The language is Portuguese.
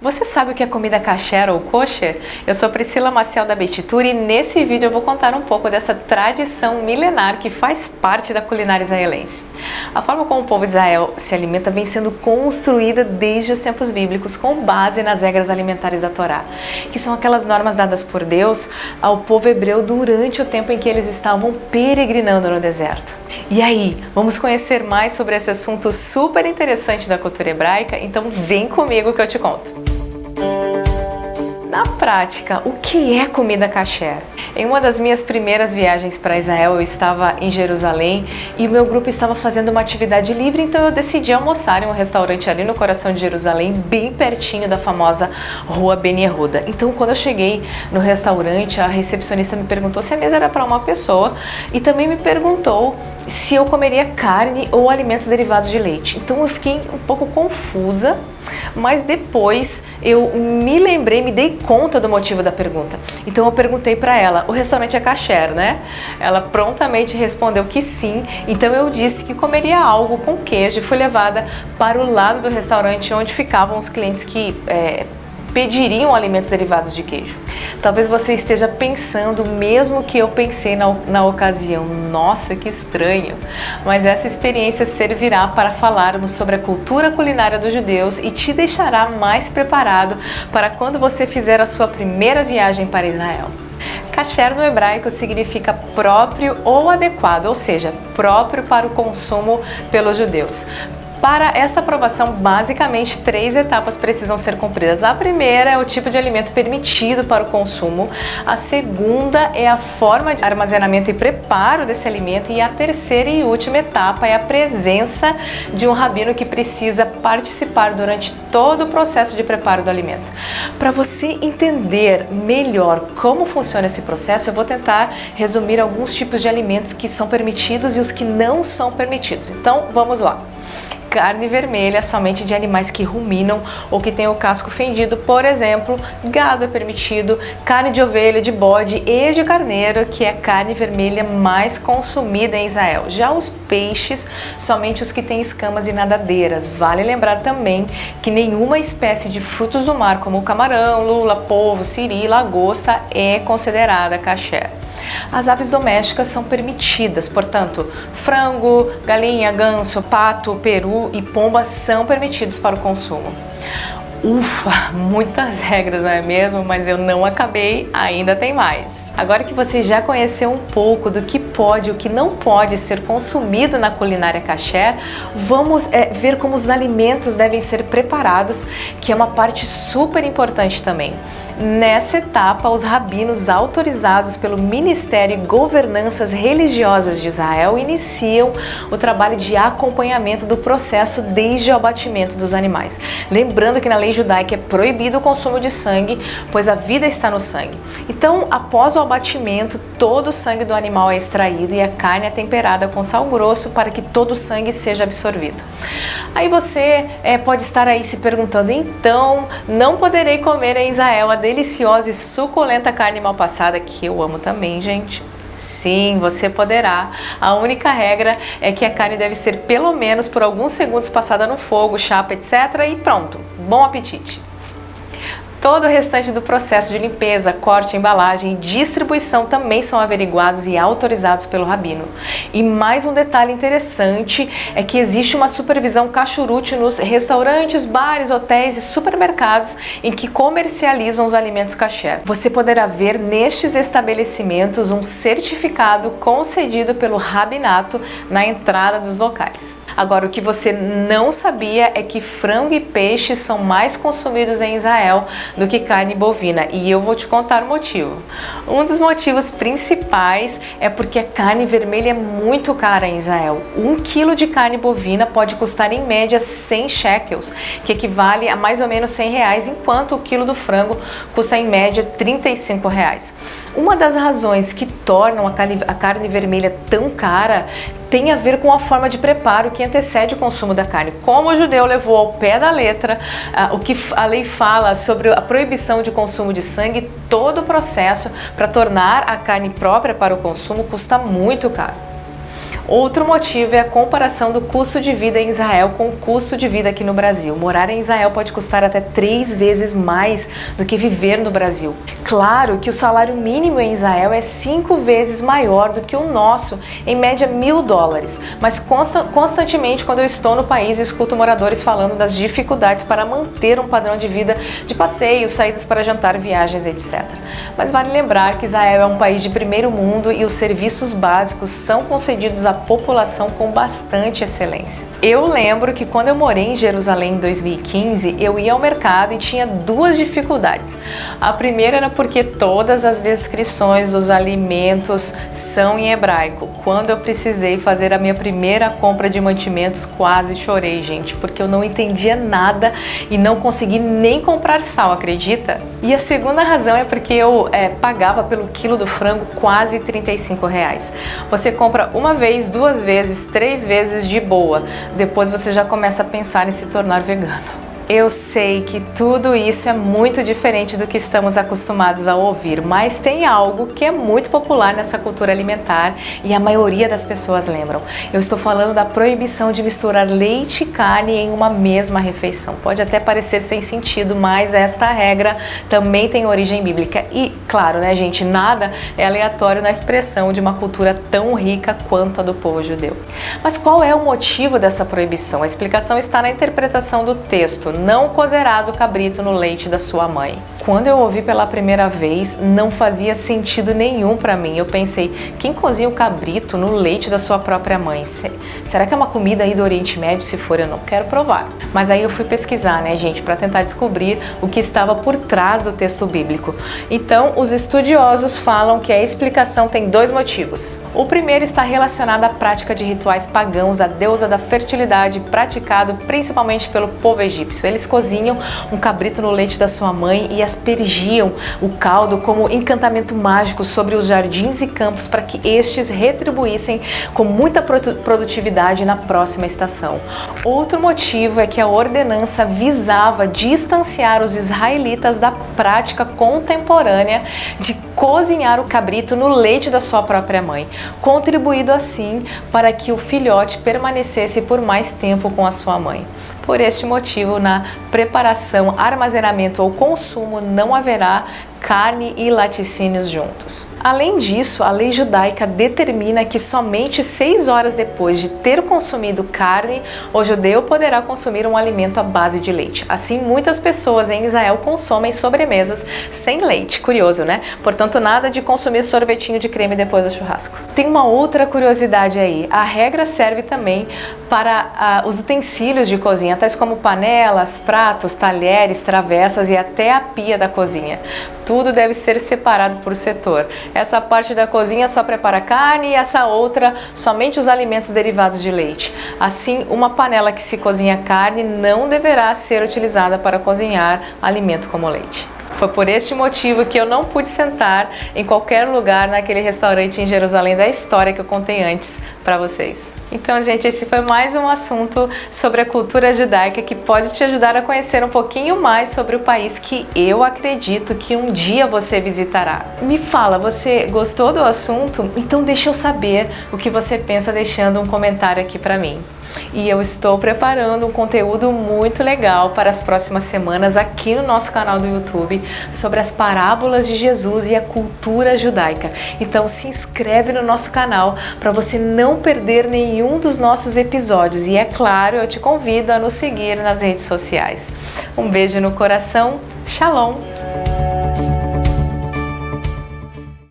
Você sabe o que é comida kasher ou kosher? Eu sou Priscila Maciel da Beititura e nesse vídeo eu vou contar um pouco dessa tradição milenar que faz parte da culinária israelense. A forma como o povo de Israel se alimenta vem sendo construída desde os tempos bíblicos com base nas regras alimentares da Torá, que são aquelas normas dadas por Deus ao povo hebreu durante o tempo em que eles estavam peregrinando no deserto. E aí, vamos conhecer mais sobre esse assunto super interessante da cultura hebraica? Então vem comigo que eu te conto. Na prática, o que é comida kasher? Em uma das minhas primeiras viagens para Israel, eu estava em Jerusalém e o meu grupo estava fazendo uma atividade livre, então eu decidi almoçar em um restaurante ali no coração de Jerusalém, bem pertinho da famosa Rua Ben Yehuda. Então, quando eu cheguei no restaurante, a recepcionista me perguntou se a mesa era para uma pessoa e também me perguntou se eu comeria carne ou alimentos derivados de leite. Então, eu fiquei um pouco confusa, mas depois eu me dei conta do motivo da pergunta. Então eu perguntei para ela, o restaurante é kasher, né? Ela prontamente respondeu que sim, então eu disse que comeria algo com queijo e fui levada para o lado do restaurante onde ficavam os clientes que pediriam alimentos derivados de queijo. Talvez você esteja pensando, mesmo que eu pensei na ocasião, nossa, que estranho, mas essa experiência servirá para falarmos sobre a cultura culinária dos judeus e te deixará mais preparado para quando você fizer a sua primeira viagem para Israel. Kasher no hebraico significa próprio ou adequado, ou seja, próprio para o consumo pelos judeus. Para esta aprovação, basicamente, 3 etapas precisam ser cumpridas. A primeira é o tipo de alimento permitido para o consumo, a segunda é a forma de armazenamento e preparo desse alimento e a terceira e última etapa é a presença de um rabino que precisa participar durante todo o processo de preparo do alimento. Para você entender melhor como funciona esse processo, eu vou tentar resumir alguns tipos de alimentos que são permitidos e os que não são permitidos. Então, vamos lá. Carne vermelha somente de animais que ruminam ou que têm o casco fendido, por exemplo, gado é permitido, carne de ovelha, de bode e de carneiro, que é a carne vermelha mais consumida em Israel. Já os peixes, somente os que têm escamas e nadadeiras. Vale lembrar também que nenhuma espécie de frutos do mar, como o camarão, lula, polvo, siri, lagosta, é considerada kasher. As aves domésticas são permitidas, portanto, frango, galinha, ganso, pato, peru e pomba são permitidos para o consumo. Ufa, muitas regras, não é mesmo? Mas eu não acabei, ainda tem mais. Agora que você já conheceu um pouco do que pode e o que não pode ser consumido na culinária kasher, vamos ver como os alimentos devem ser preparados, que é uma parte super importante também. Nessa etapa, os rabinos autorizados pelo Ministério e Governanças Religiosas de Israel iniciam o trabalho de acompanhamento do processo desde o abatimento dos animais. Lembrando que na lei judaica é proibido o consumo de sangue, pois a vida está no sangue. Então, após o abatimento, todo o sangue do animal é extraído e a carne é temperada com sal grosso para que todo o sangue seja absorvido. Aí você pode estar aí se perguntando, então, não poderei comer em Israel a deliciosa e suculenta carne mal passada, que eu amo também, gente? Sim, você poderá. A única regra é que a carne deve ser pelo menos por alguns segundos passada no fogo, chapa, etc. E pronto, bom apetite! Todo o restante do processo de limpeza, corte, embalagem e distribuição também são averiguados e autorizados pelo rabino. E mais um detalhe interessante é que existe uma supervisão kashrut nos restaurantes, bares, hotéis e supermercados em que comercializam os alimentos kasher. Você poderá ver nestes estabelecimentos um certificado concedido pelo rabinato na entrada dos locais. Agora, o que você não sabia é que frango e peixe são mais consumidos em Israel do que carne bovina, e eu vou te contar o motivo. Um dos motivos principais é porque a carne vermelha é muito cara em Israel. 1 quilo de carne bovina pode custar em média 100 shekels, que equivale a mais ou menos 100 reais, enquanto o quilo do frango custa em média 35 reais. Uma das razões que tornam a carne vermelha tão cara tem a ver com a forma de preparo que antecede o consumo da carne. Como o judeu levou ao pé da letra o que a lei fala sobre a proibição de consumo de sangue, todo o processo para tornar a carne própria para o consumo custa muito caro. Outro motivo é a comparação do custo de vida em Israel com o custo de vida aqui no Brasil. Morar em Israel pode custar até 3 vezes mais do que viver no Brasil. Claro que o salário mínimo em Israel é 5 vezes maior do que o nosso, em média $1.000, mas constantemente quando eu estou no país escuto moradores falando das dificuldades para manter um padrão de vida de passeios, saídas para jantar, viagens, etc. Mas vale lembrar que Israel é um país de primeiro mundo e os serviços básicos são concedidos à população com bastante excelência. Eu lembro que quando eu morei em Jerusalém em 2015, eu ia ao mercado e tinha 2 dificuldades. A primeira era porque todas as descrições dos alimentos são em hebraico. Quando eu precisei fazer a minha primeira compra de mantimentos, quase chorei, gente, porque eu não entendia nada e não consegui nem comprar sal, acredita? E a segunda razão é porque eu pagava pelo quilo do frango quase R$35. Você compra uma vez, 2 vezes, 3 vezes de boa. Depois você já começa a pensar em se tornar vegano. Eu sei que tudo isso é muito diferente do que estamos acostumados a ouvir, mas tem algo que é muito popular nessa cultura alimentar e a maioria das pessoas lembram. Eu estou falando da proibição de misturar leite e carne em uma mesma refeição. Pode até parecer sem sentido, mas esta regra também tem origem bíblica. E, claro, né, gente, nada é aleatório na expressão de uma cultura tão rica quanto a do povo judeu. Mas qual é o motivo dessa proibição? A explicação está na interpretação do texto. Não cozerás o cabrito no leite da sua mãe. Quando eu ouvi pela primeira vez, não fazia sentido nenhum para mim. Eu pensei, quem cozinha o cabrito no leite da sua própria mãe? Será que é uma comida aí do Oriente Médio? Se for, eu não quero provar. Mas aí eu fui pesquisar, né, gente, para tentar descobrir o que estava por trás do texto bíblico. Então, os estudiosos falam que a explicação tem 2 motivos. O primeiro está relacionado à prática de rituais pagãos da deusa da fertilidade, praticado principalmente pelo povo egípcio. Eles cozinham um cabrito no leite da sua mãe e aspergiam o caldo como encantamento mágico sobre os jardins e campos para que estes retribuíssem com muita produtividade na próxima estação. Outro motivo é que a ordenança visava distanciar os israelitas da prática contemporânea de cozinhar o cabrito no leite da sua própria mãe, contribuindo assim para que o filhote permanecesse por mais tempo com a sua mãe. Por este motivo, na preparação, armazenamento ou consumo não haverá carne e laticínios juntos. Além disso, a lei judaica determina que somente 6 horas depois de ter consumido carne, o judeu poderá consumir um alimento à base de leite. Assim, muitas pessoas em Israel consomem sobremesas sem leite. Curioso, né? Portanto, nada de consumir sorvetinho de creme depois do churrasco. Tem uma outra curiosidade aí. A regra serve também para os utensílios de cozinha, tais como panelas, pratos, talheres, travessas e até a pia da cozinha. Tudo deve ser separado por setor. Essa parte da cozinha só prepara carne e essa outra somente os alimentos derivados de leite. Assim, uma panela que se cozinha carne não deverá ser utilizada para cozinhar alimento como leite. Foi por este motivo que eu não pude sentar em qualquer lugar naquele restaurante em Jerusalém da história que eu contei antes para vocês. Então, gente, esse foi mais um assunto sobre a cultura judaica que pode te ajudar a conhecer um pouquinho mais sobre o país que eu acredito que um dia você visitará. Me fala, você gostou do assunto? Então deixa eu saber o que você pensa deixando um comentário aqui para mim. E eu estou preparando um conteúdo muito legal para as próximas semanas aqui no nosso canal do YouTube sobre as parábolas de Jesus e a cultura judaica. Então se inscreve no nosso canal para você não perder nenhum dos nossos episódios. E é claro, eu te convido a nos seguir nas redes sociais. Um beijo no coração, Shalom!